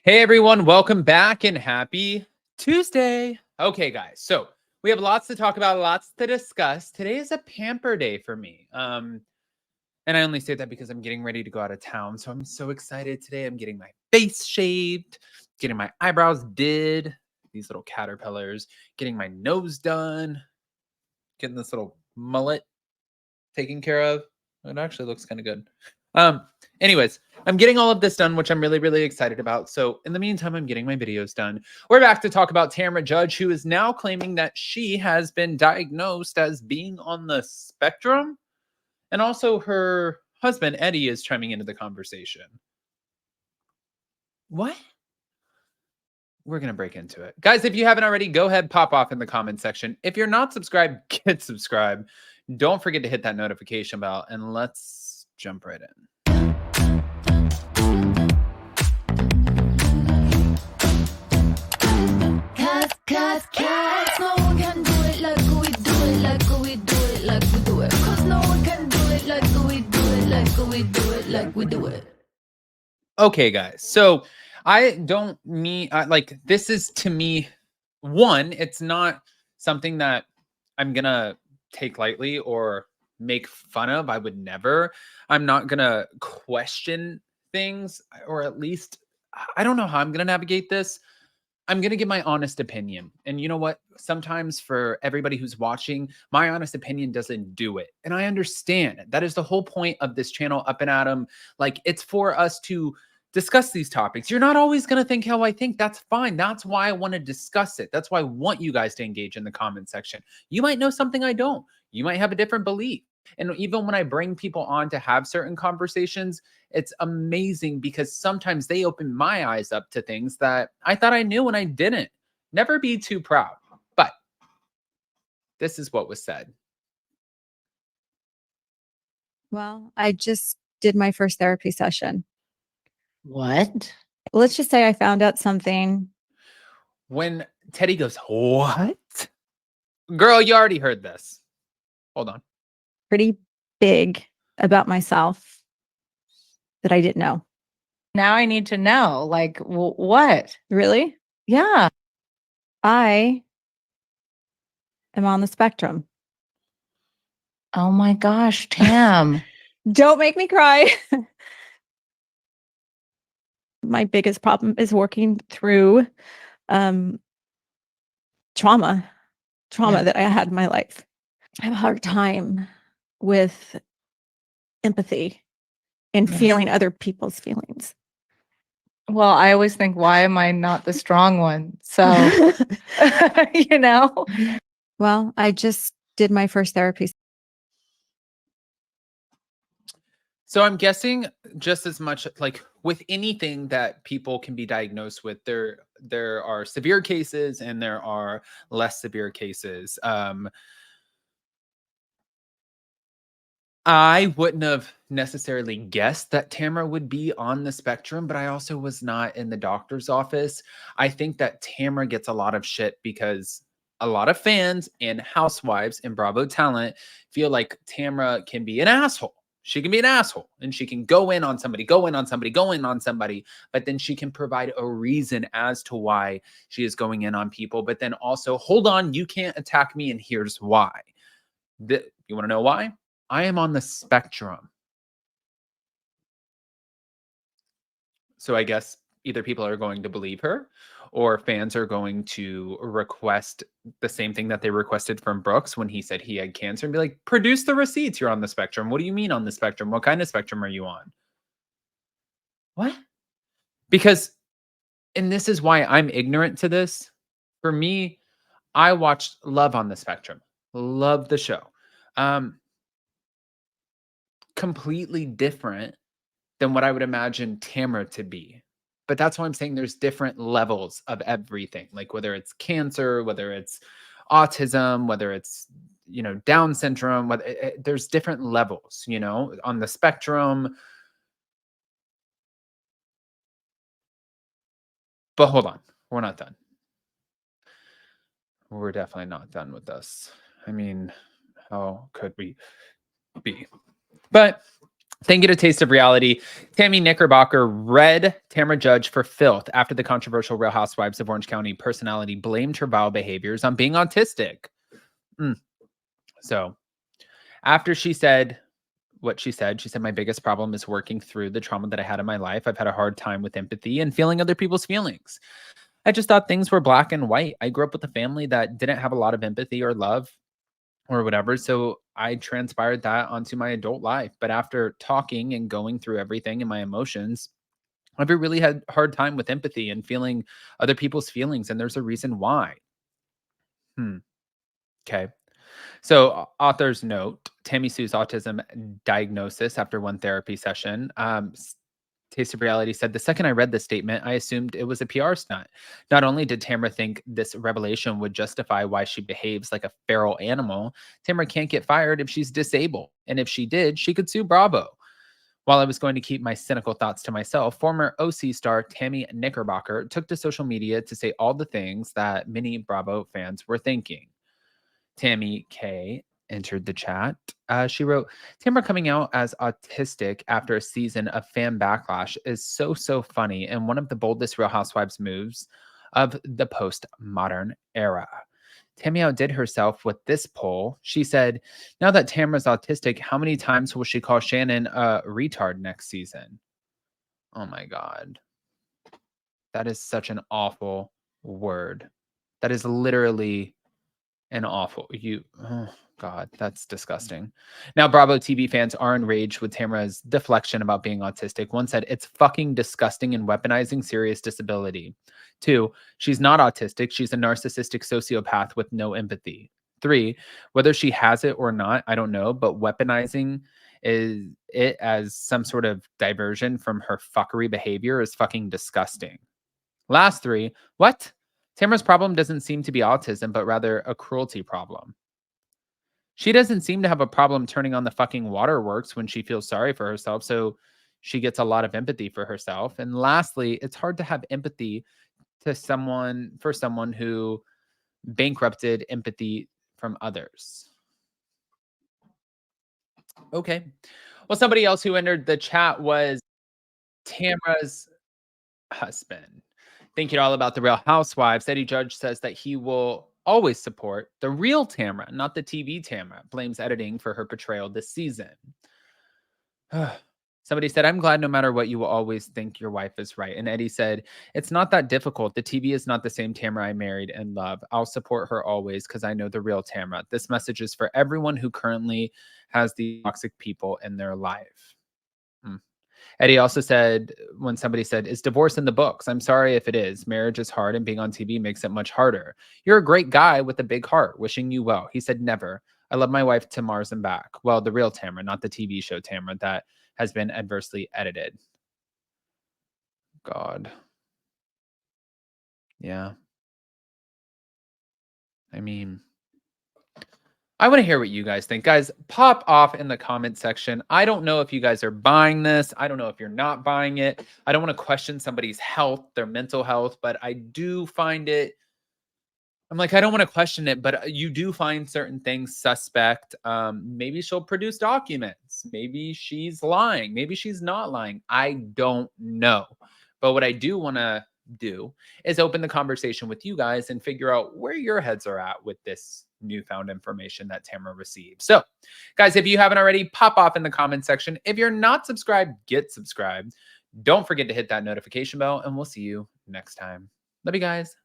Hey everyone, welcome back and happy Tuesday. Okay, guys, so we have lots to talk about, lots to discuss. Today is a pamper day for me. And I only say that because I'm getting ready to go out of town. So I'm so excited today. I'm getting my face shaved, getting my eyebrows did, these little caterpillars, getting my nose done, getting this little mullet taken care of. It actually looks kind of good. Um, anyways, I'm getting all of this done, which I'm really, really excited about. So in the meantime, I'm getting my videos done. We're back to talk about Tamra Judge, who is now claiming that she has been diagnosed as being on the spectrum. And also her husband, Eddie, is chiming into the conversation. What? We're going to break into it. Guys, if you haven't already, go ahead, pop off in the comment section. If you're not subscribed, get subscribed. Don't forget to hit that notification bell, and let's jump right in. Cause no one can do it like we do it, like we do it, like we do it. Cause no one can do it like we do it, like we do it, like we do it. Okay, guys. So I don't mean like this is to me one, it's not something that I'm gonna take lightly or make fun of. I would never. I'm not gonna question things, or at least I don't know how I'm gonna navigate this. I'm going to give my honest opinion. And you know what? Sometimes for everybody who's watching, my honest opinion doesn't do it. And I understand. That is the whole point of this channel, Up and Atom. Like, it's for us to discuss these topics. You're not always going to think how I think. That's fine. That's why I want to discuss it. That's why I want you guys to engage in the comment section. You might know something I don't. You might have a different belief. And even when I bring people on to have certain conversations, it's amazing because sometimes they open my eyes up to things that I thought I knew and I didn't. Never be too proud. But this is what was said. Well, I just did my first therapy session. What? Let's just say I found out something. When Teddy goes, "What?" Girl, you already heard this. Hold on. Pretty big about myself that I didn't know. Now I need to know, like, what? Really? Yeah. I am on the spectrum. Oh my gosh, Tam. Don't make me cry. My biggest problem is working through trauma Yeah. that I had in my life. I have a hard time with empathy and Yes. feeling other people's feelings. Well, I always think, why am I not the strong one? So, you know? Well, I just did my first therapy. So I'm guessing just as much like with anything that people can be diagnosed with, there are severe cases and there are less severe cases. I wouldn't have necessarily guessed that Tamra would be on the spectrum, but I also was not in the doctor's office. I think that Tamra gets a lot of shit because a lot of fans and housewives and Bravo talent feel like Tamra can be an asshole. She can be an asshole and she can go in on somebody, go in on somebody, go in on somebody, but then she can provide a reason as to why she is going in on people. But then also, hold on, you can't attack me, and here's why. You want to know why? I am on the spectrum. So I guess either people are going to believe her or fans are going to request the same thing that they requested from Brooks when he said he had cancer and be like, produce the receipts. You're on the spectrum. What do you mean on the spectrum? What kind of spectrum are you on? What? Because, and this is why I'm ignorant to this. For me, I watched Love on the Spectrum. Love the show. Completely different than what I would imagine Tamra to be. But that's why I'm saying there's different levels of everything, like whether it's cancer, whether it's autism, whether it's, Down syndrome, there's different levels, on the spectrum. But hold on, we're not done. We're definitely not done with this. I mean, how could we be? But Thank you to Taste of Reality. Tammy Knickerbocker read Tamra Judge for filth after the controversial Real Housewives of Orange County personality blamed her vile behaviors on being autistic. So after she said what she said, my biggest problem is working through the trauma that I had in my life. I've had a hard time with empathy and feeling other people's feelings. I just thought things were black and white. I grew up with a family that didn't have a lot of empathy or love or whatever. So I transpired that onto my adult life. But after talking and going through everything and my emotions, I've really had a hard time with empathy and feeling other people's feelings. And there's a reason why. Okay. So, author's note: Tammy Sue's autism diagnosis after one therapy session. Taste of Reality said, the second I read this statement, I assumed it was a PR stunt. Not only did Tamra think this revelation would justify why she behaves like a feral animal, Tamra can't get fired if she's disabled. And if she did, she could sue Bravo. While I was going to keep my cynical thoughts to myself, former OC star Tammy Knickerbocker took to social media to say all the things that many Bravo fans were thinking. Tammy K entered the chat. She wrote, Tamra coming out as autistic after a season of fan backlash is so funny and one of the boldest Real Housewives moves of the postmodern era. Tammy outdid herself with this poll. She said, now that Tamra's autistic, how many times will she call Shannon a retard next season? Oh my God. That is such an awful word. That is literally an awful oh God, that's disgusting. Now, Bravo TV fans are enraged with Tamra's deflection about being autistic. One said, it's fucking disgusting and weaponizing serious disability. 2, she's not autistic. She's a narcissistic sociopath with no empathy. 3, whether she has it or not, I don't know, but weaponizing it as some sort of diversion from her fuckery behavior is fucking disgusting. Last 3, what? Tamra's problem doesn't seem to be autism, but rather a cruelty problem. She doesn't seem to have a problem turning on the fucking waterworks when she feels sorry for herself, so she gets a lot of empathy for herself. And lastly, it's hard to have empathy for someone who bankrupted empathy from others. Okay. Well, somebody else who entered the chat was Tamra's husband. Thinking all about the Real Housewives, Eddie Judge says that he will always support the real Tamra, not the TV Tamra. Blames editing for her portrayal this season. Somebody said, I'm glad no matter what, you will always think your wife is right. And Eddie said, it's not that difficult. The TV is not the same Tamra I married and love. I'll support her always because I know the real Tamra. This message is for everyone who currently has the toxic people in their life. Eddie also said, when somebody said, is divorce in the books? I'm sorry if it is. Marriage is hard and being on TV makes it much harder. You're a great guy with a big heart. Wishing you well. He said, never. I love my wife to Mars and back. Well, the real Tamra, not the TV show Tamra that has been adversely edited. God. Yeah. I mean, I want to hear what you guys think. Guys, pop off in the comment section. I don't know if you guys are buying this. I don't know if you're not buying it. I don't want to question somebody's health, their mental health, but I do find it. I'm like, I don't want to question it, but you do find certain things suspect. Maybe she'll produce documents. Maybe she's lying. Maybe she's not lying. I don't know. But what I do want to do is open the conversation with you guys and figure out where your heads are at with this newfound information that Tamra received. So, guys, if you haven't already, pop off in the comment section. If you're not subscribed, get subscribed. Don't forget to hit that notification bell, and we'll see you next time. Love you guys.